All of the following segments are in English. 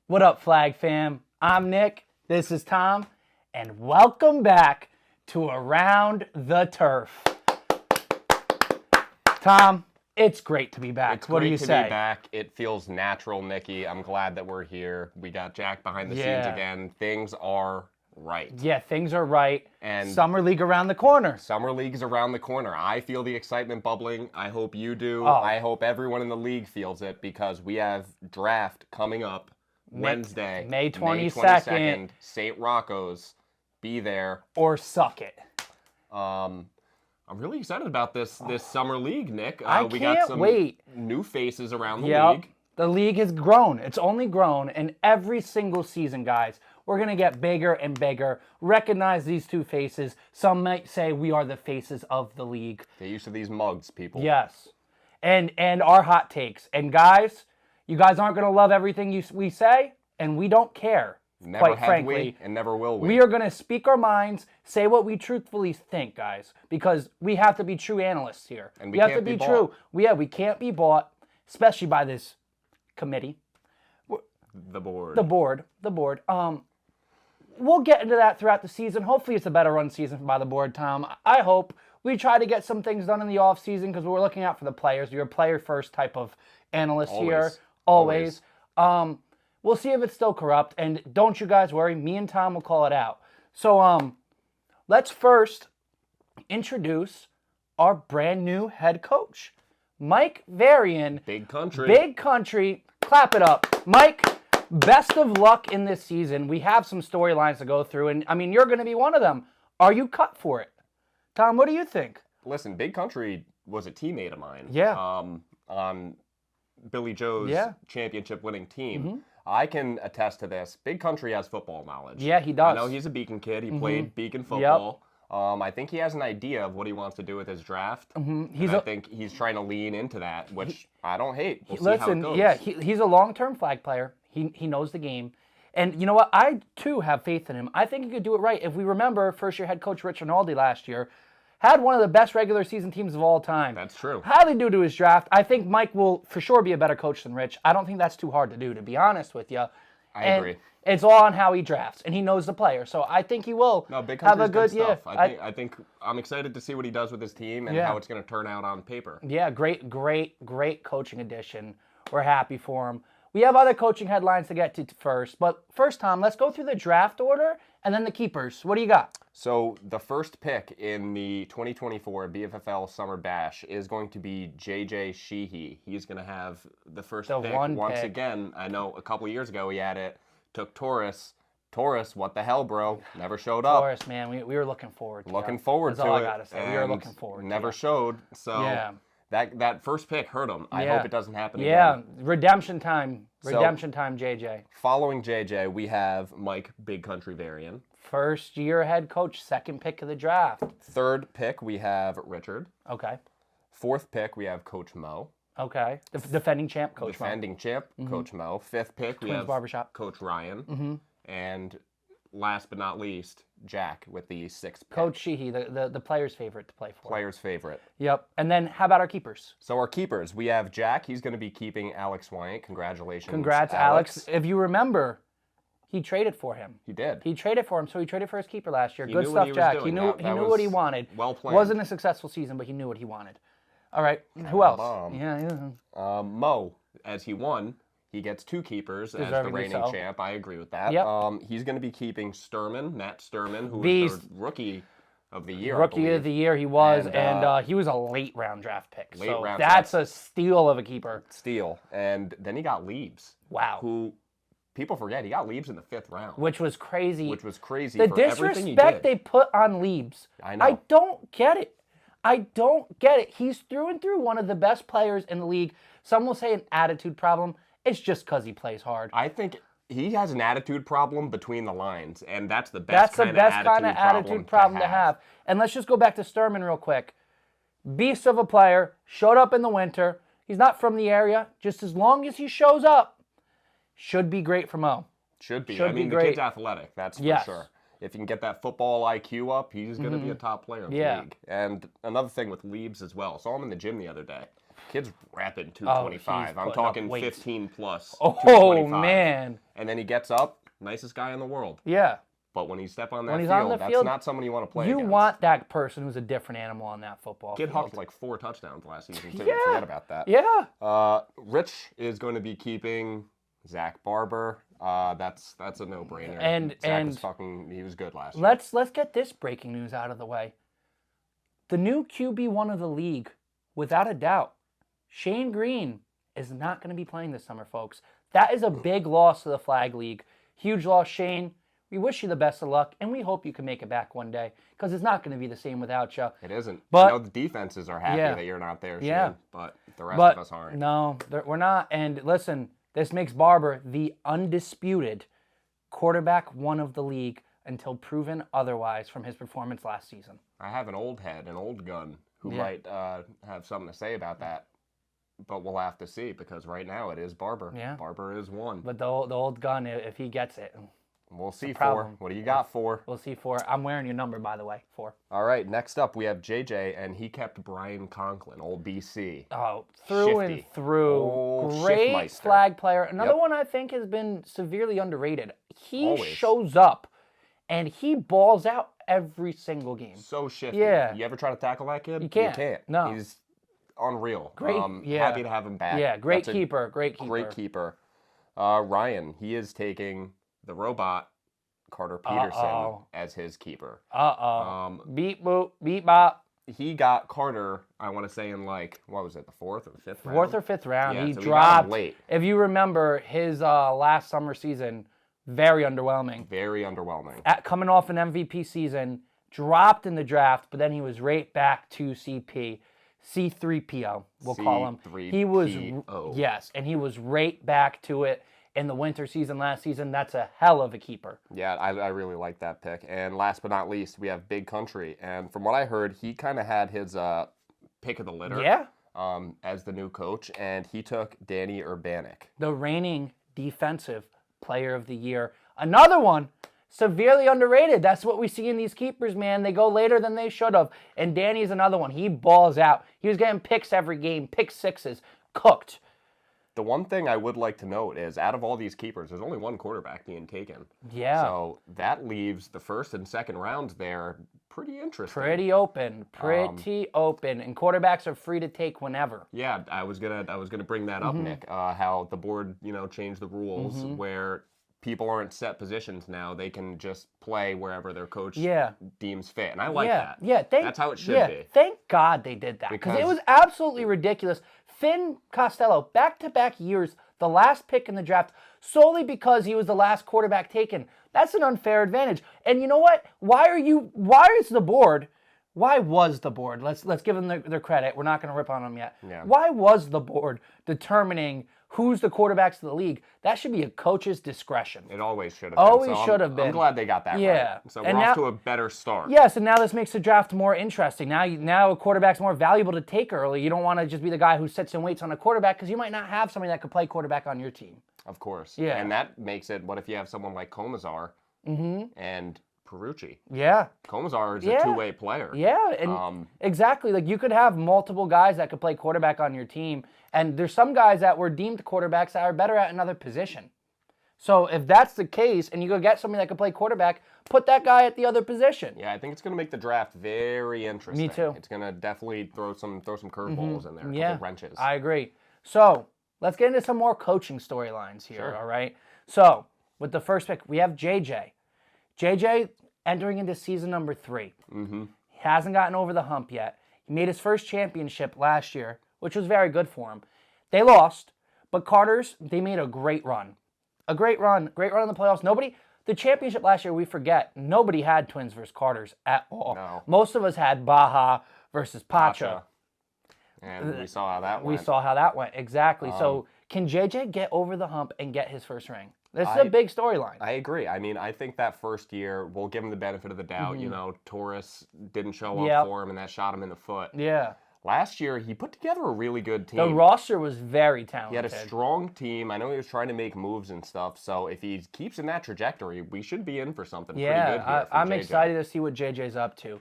What up, Flag fam? I'm Nick, this is Tom, and welcome back to Around the Turf. Tom, it's great to be back. What do you say? It's great to be back. It feels natural, Nicky. I'm glad that we're here. We got Jack behind the scenes again. Things are right. Yeah, things are right. And Summer League around the corner. Summer League's around the corner. I feel the excitement bubbling. I hope you do. Oh. I hope everyone in the league feels it because we have draft coming up Wednesday, May 22nd. St. Rocco's. Be there. Or suck it. I'm really excited about this summer league, Nick. We got can't some wait. New faces around the Yep. league. The league has grown. It's only grown, and every single season, guys, we're going to get bigger and bigger. Recognize these two faces. Some might say we are the faces of the league. Get used to these mugs, people. Yes. And our hot takes. And guys, you guys aren't going to love everything we say, and we don't care. Never quite have frankly. we, and never will we. We are going to speak our minds, say what we truthfully think, guys, because we have to be true analysts here. And we have can't to be be true. We can't be bought, especially by this committee. The board. The board. We'll get into that throughout the season. Hopefully it's a better run season by the board, Tom. I hope we try to get some things done in the off season because we're looking out for the players. You're a player first type of analyst here. Always. We'll see if it's still corrupt, and don't you guys worry. Me and Tom will call it out. So let's first introduce our brand new head coach, Mike Varian. Big country. Big country. Clap it up. Mike, best of luck in this season. We have some storylines to go through, and I mean, you're going to be one of them. Are you cut for it? Tom, what do you think? Listen, Big Country was a teammate of mine. Yeah. On Billy Joe's championship-winning team. Mm-hmm. I can attest to this. Big Country has football knowledge. Yeah, he does. I know he's a Beacon kid. He played Beacon football. I think he has an idea of what he wants to do with his draft. I think he's trying to lean into that, which I don't hate. We'll see how it goes. Yeah, he's a long-term flag player. He knows the game. And you know what? I, too, have faith in him. I think he could do it right. If we remember, first-year head coach Rich Rinaldi last year had one of the best regular season teams of all time. That's true. Highly due to his draft. I think Mike will for sure be a better coach than Rich. I don't think that's too hard to do, to be honest with you. I agree. It's all on how he drafts, and he knows the player. So I think he will Big have a good stuff. year. I think I'm excited to see what he does with his team and how it's going to turn out on paper. Yeah, great coaching addition. We're happy for him. We have other coaching headlines to get to first. But first, Tom, let's go through the draft order and then the keepers. What do you got? So the first pick in the 2024 BFFL Summer Bash is going to be J.J. Sheehy. He's going to have the first pick once again. I know a couple years ago he had it. Took Taurus. Taurus, what the hell, bro? Never showed up. Taurus, man, we were looking forward to it. That's all I got to say. We were looking forward to it. Never showed. So that first pick hurt him. I hope it doesn't happen again. Yeah, redemption time. Redemption time, JJ. Following JJ, we have Mike Big Country Varian. First year head coach, second pick of the draft. Third pick, we have Richard. Okay. Fourth pick, we have Coach Mo. Okay. Defending champ, Coach Mo. Defending champ, Coach Mo. Fifth pick, we have Barbershop. Coach Ryan. And last but not least, Jack with the sixth pick. Coach Sheehy, the player's favorite to play for. Player's favorite. Yep. And then how about our keepers? So our keepers, we have Jack. He's going to be keeping Alex Wyant. Congratulations, Congrats, Alex. If you remember, he traded for him. He did. He traded for him, so he traded for his keeper last year. He Good knew stuff, what Jack. was He doing. knew what he wanted. Well planned. Wasn't a successful season, but he knew what he wanted. All right. Who else? Mo, as he won, he gets two keepers as the reigning champ. I agree with that. Yep. He's going to be keeping Matt Sturman, who Beast. was the rookie of the year. Rookie of the year he was, and he was a late round draft pick. That's a steal of a keeper. Steal. And then he got Leibs. Wow. Who people forget, he got Leibs in the 5th round. Which was crazy. The everything he did. They put on Leibs. I know. I don't get it. He's through and through one of the best players in the league. Some will say an attitude problem. It's just because he plays hard. I think he has an attitude problem between the lines, and that's the best kind of attitude problem to have. And let's just go back to Sturman real quick. Beast of a player, showed up in the winter. He's not from the area. Just as long as he shows up, should be great for Mo. Should be. I mean, the kid's athletic, that's for sure. If you can get that football IQ up, he's going to be a top player in the league. And another thing with Leibs as well. Saw him in the gym the other day. Kid's rapping 225. I'm talking 15 plus. Oh, 225. man. And then he gets up, nicest guy in the world. Yeah. But when he step on that field, that's not someone you want to play against. You want that person who's a different animal on that football field. Kid hucked like 4 touchdowns last season, too. Forget about that. Yeah. Rich is going to be keeping Zach Barber. That's a no-brainer. And he was good last year. Let's get this breaking news out of the way. The new QB1 of the league, without a doubt, Shane Green is not going to be playing this summer, folks. That is a big loss to the Flag League. Huge loss, Shane. We wish you the best of luck, and we hope you can make it back one day, because it's not going to be the same without you. It isn't. But I know the defenses are happy that you're not there, Shane, but the rest of us aren't. No, we're not. And listen, this makes Barber the undisputed quarterback 1 of the league until proven otherwise from his performance last season. I have an old head, an old gun, who might have something to say about that. But we'll have to see, because right now it is Barber. Yeah. Barber is 1. But the old gun, if he gets it... We'll see, 4. What do you got, 4? We'll see, 4. I'm wearing your number, by the way, 4. All right, next up we have JJ, and he kept Brian Conklin, old BC. Oh, through and through. Great flag player. Another one I think has been severely underrated. He shows up, and he balls out every single game. So shifty. Yeah. You ever try to tackle that kid? You can't. No. He's unreal. Great. Happy to have him back. Yeah, great keeper. Great Ryan, he is taking the robot Carter Peterson as his keeper. Beep boop, beep bop. He got Carter, I want to say, in what was it, the 4th or the 5th round? 4th or 5th round. Yeah, he so dropped. He got him late. If you remember his last summer season, very underwhelming. Very underwhelming. Coming off an MVP season, dropped in the draft, but then he was right back to CP. C3PO, we'll call him. He was, yes, and he was right back to it. In the winter season last season, that's a hell of a keeper. Yeah, I really like that pick. And last but not least, we have Big Country. And from what I heard, he kind of had his pick of the litter as the new coach, and he took Danny Urbanek. The reigning defensive player of the year. Another one, severely underrated. That's what we see in these keepers, man. They go later than they should have. And Danny's another one. He balls out. He was getting picks every game, pick 6s, cooked. The one thing I would like to note is, out of all these keepers, there's only 1 quarterback being taken. Yeah. So that leaves the 1st and 2nd rounds there pretty interesting. Pretty open. And quarterbacks are free to take whenever. Yeah, I was gonna bring that up, Nick. How the board, changed the rules where people aren't set positions now. They can just play wherever their coach deems fit. And I like that. Yeah, that's how it should be. Thank God they did that, because it was absolutely ridiculous. Finn Costello, back-to-back years, the last pick in the draft, solely because he was the last quarterback taken. That's an unfair advantage. And you know what? Why was the board, let's give them their credit. We're not going to rip on them yet. Yeah. Why was the board determining who's the quarterbacks of the league? That should be a coach's discretion. It always should have been. Always should have been. I'm glad they got that right. So we're off to a better start. Yes, and now this makes the draft more interesting. Now a quarterback's more valuable to take early. You don't want to just be the guy who sits and waits on a quarterback, because you might not have somebody that could play quarterback on your team. Of course. Yeah. And that makes it, what if you have someone like Komazar and Perucci? Yeah. Komazar is a two-way player. Yeah, and exactly. Like, you could have multiple guys that could play quarterback on your team, and there's some guys that were deemed quarterbacks that are better at another position. So if that's the case, and you go get somebody that can play quarterback, put that guy at the other position. Yeah, I think it's going to make the draft very interesting. Me too. It's going to definitely throw some curveballs in there, a couple wrenches. I agree. So let's get into some more coaching storylines here, Sure. all right? So with the first pick, we have JJ. JJ entering into season number 3. Mm-hmm. He hasn't gotten over the hump yet. He made his first championship last year, which was very good for him. They lost, but Carters, they made a great run. A great run in the playoffs. The championship last year, we forget, nobody had Twins versus Carters at all. No. Most of us had Baja versus Pacha. And we saw how that went. Exactly. So can JJ get over the hump and get his first ring? This is a big storyline. I agree. I mean, I think that first year, we'll give him the benefit of the doubt. Torres didn't show up for him, and that shot him in the foot. Yeah. Last year, he put together a really good team. The roster was very talented. He had a strong team. I know he was trying to make moves and stuff. So if he keeps in that trajectory, we should be in for something pretty good here. I'm excited to see what JJ's up to.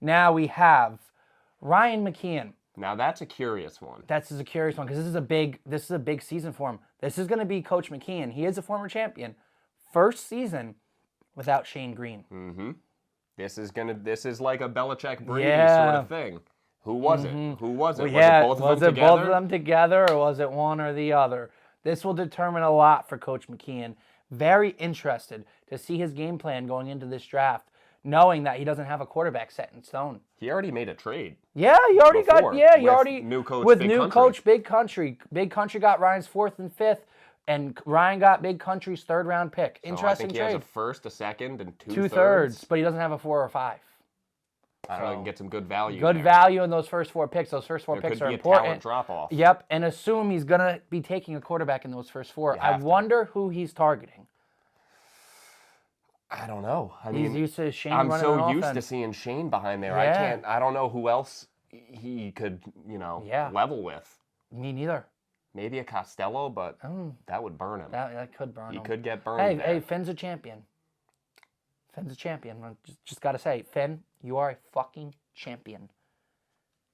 Now we have Ryan McKeon. Now that's a curious one. That's a curious one because this is a big season for him. This is going to be Coach McKeon. He is a former champion. First season without Shane Green. Mm-hmm. This is like a Belichick Brady sort of thing. Who was it? Who was it? Well, was it both of them was it together? both of them together, or was it one or the other? This will determine a lot for Coach McKeon. Very interested to see his game plan going into this draft, knowing that he doesn't have a quarterback set in stone. He already made a trade. Yeah, he already got. Yeah, he already new coach. With Big new Country. coach, Big Country. Big Country got Ryan's 4th and 5th, and Ryan got Big Country's 3rd round pick. Interesting I think he trade. has a first, a second, and two 2/3, but he doesn't have a 4 or 5. I don't know, you can get some good value. Good value in those first 4 picks. Those first 4 picks are important. There could be a talent drop-off. Yep, and assume he's going to be taking a quarterback in those first 4. I wonder who he's targeting. I don't know. He's used to Shane I'm running so an used to offense. seeing Shane behind there. Yeah. I don't know who else he could, level with. Me neither. Maybe a Costello, but that would burn him. That could burn him. He could get burned. Hey, Finn's a champion. Finn's a champion. Just got to say, Finn, you are a fucking champion.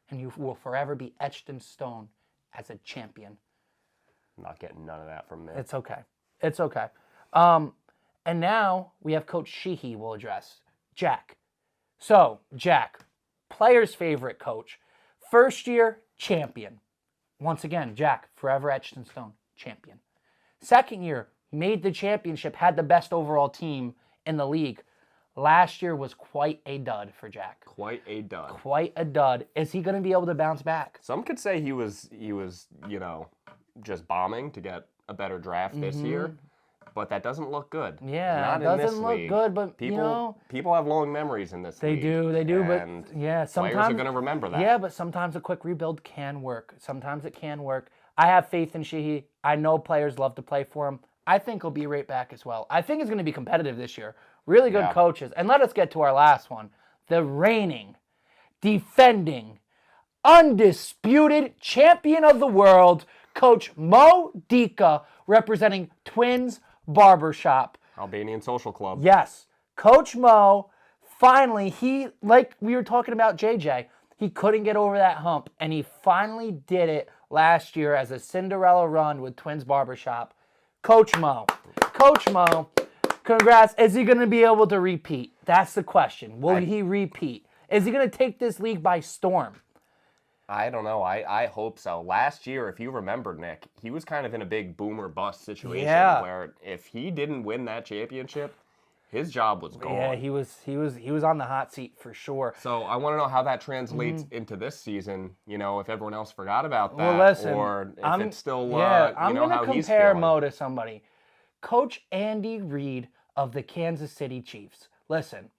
And you will forever be etched in stone as a champion. I'm not getting none of that from me. It's okay. It's okay. And now we have Coach Sheehy will address Jack. So, Jack, player's favorite coach. First year, champion. Once again, Jack, forever etched in stone, champion. Second year, made the championship, had the best overall team in the league. Last year was quite a dud for Jack. Quite a dud. Quite a dud. Is he going to be able to bounce back? Some could say he was, just bombing to get a better draft this year. But that doesn't look good. Yeah, not it doesn't in this look league. good, but people have long memories in this league. They do, and but yeah, sometimes players are going to remember that. Yeah, but sometimes a quick rebuild can work. Sometimes it can work. I have faith in Sheehy. I know players love to play for him. I think he'll be right back as well. I think it's going to be competitive this year. Really good coaches. And let us get to our last one. The reigning, defending, undisputed champion of the world, Coach Mo Dika, representing Twins Barbershop. Albanian Social Club. Yes. Coach Mo, finally, like we were talking about JJ, he couldn't get over that hump, and he finally did it last year as a Cinderella run with Twins Barbershop. Coach Mo, congrats. Is he going to be able to repeat? That's the question. Will he repeat? Is he going to take this league by storm? I don't know. I hope so. Last year, if you remember, Nick, he was kind of in a big boom or bust situation where if he didn't win that championship, his job was gone. Yeah, he was on the hot seat for sure. So I want to know how that translates into this season. If everyone else forgot about that, well, listen, or if it's still I'm going to compare Mo to somebody. Coach Andy Reid of the Kansas City Chiefs. Listen,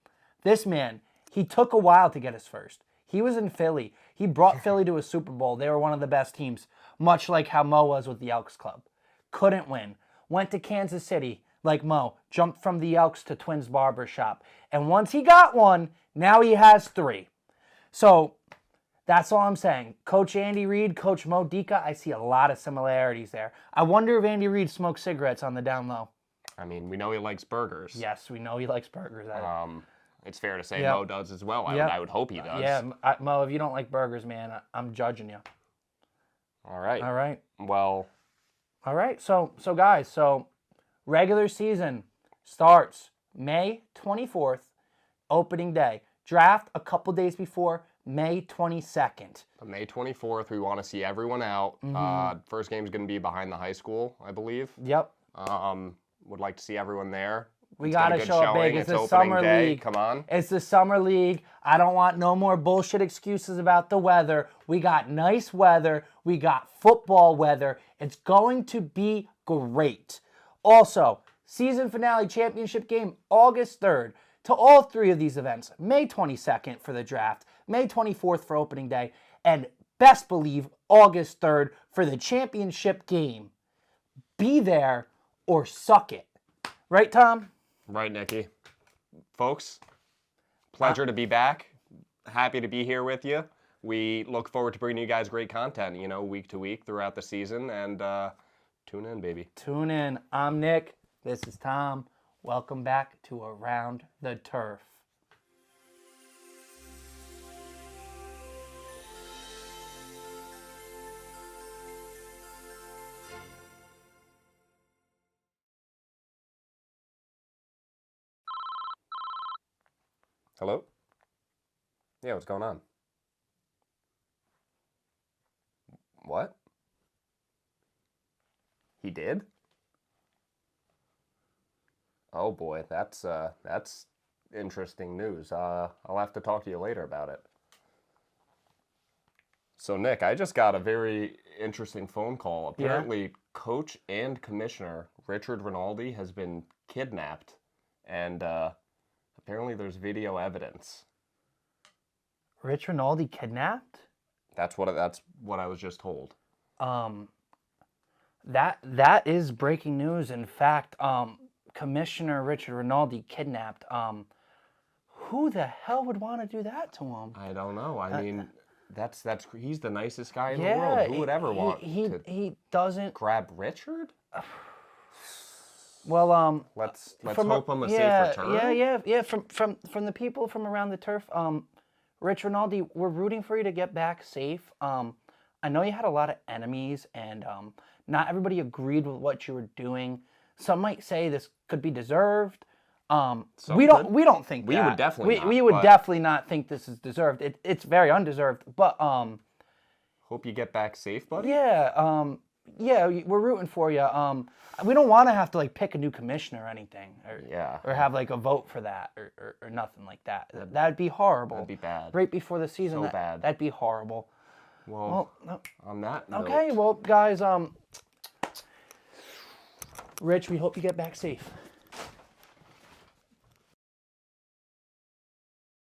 this man, he took a while to get his first. He was in Philly. He brought Philly to a Super Bowl. They were one of the best teams, much like how Mo was with the Elks Club. Couldn't win. Went to Kansas City, like Mo. Jumped from the Elks to Twins Barbershop. And once he got one, now he has 3. So that's all I'm saying. Coach Andy Reid, Coach Mo Dika, I see a lot of similarities there. I wonder if Andy Reid smokes cigarettes on the down low. I mean, we know he likes burgers. Yes, we know he likes burgers. It's fair to say Mo does as well. I would hope he does. Yeah, Mo, if you don't like burgers, man, I'm judging you. All right. Well. All right. So guys, regular season starts May 24th, opening day. Draft a couple days before, May 22nd. May 24th, we want to see everyone out. First game is going to be behind the high school, I believe. Yep. Would like to see everyone there. We got to show up big. It's the summer league. Come on. It's the summer league. I don't want no more bullshit excuses about the weather. We got nice weather. We got football weather. It's going to be great. Also, season finale championship game, August 3rd. To all 3 of these events, May 22nd for the draft, May 24th for opening day, and best believe August 3rd for the championship game. Be there or suck it. Right, Tom? Right, Nicky. Folks, pleasure to be back. Happy to be here with you. We look forward to bringing you guys great content, week to week throughout the season. And tune in, baby. Tune in. I'm Nick. This is Tom. Welcome back to Around the Turf. Hello? Yeah, what's going on? What? He did? Oh boy, that's interesting news. I'll have to talk to you later about it. So Nick, I just got a very interesting phone call. Apparently, coach and commissioner Richard Rinaldi has been kidnapped, and apparently there's video evidence. Rich Rinaldi kidnapped? That's what I was just told. That is breaking news. In fact, Commissioner Richard Rinaldi kidnapped. Who the hell would want to do that to him? I don't know. I mean, that's he's the nicest guy in the world. Who would ever want to he doesn't grab Richard? Well, let's hope I'm a safe return. Yeah. From the people from around the turf, Rich Rinaldi, we're rooting for you to get back safe. I know you had a lot of enemies, and not everybody agreed with what you were doing. Some might say this could be deserved. We don't think that. We would definitely not. We would definitely not think this is deserved. It's very undeserved. But hope you get back safe, buddy. Yeah. Yeah, we're rooting for you. We don't want to have to pick a new commissioner or anything, or have a vote for that, or nothing like that. That'd be horrible. That'd be bad. Right before the season, So bad. That'd be horrible. Well, on that note. Okay, well, guys, Rich, we hope you get back safe.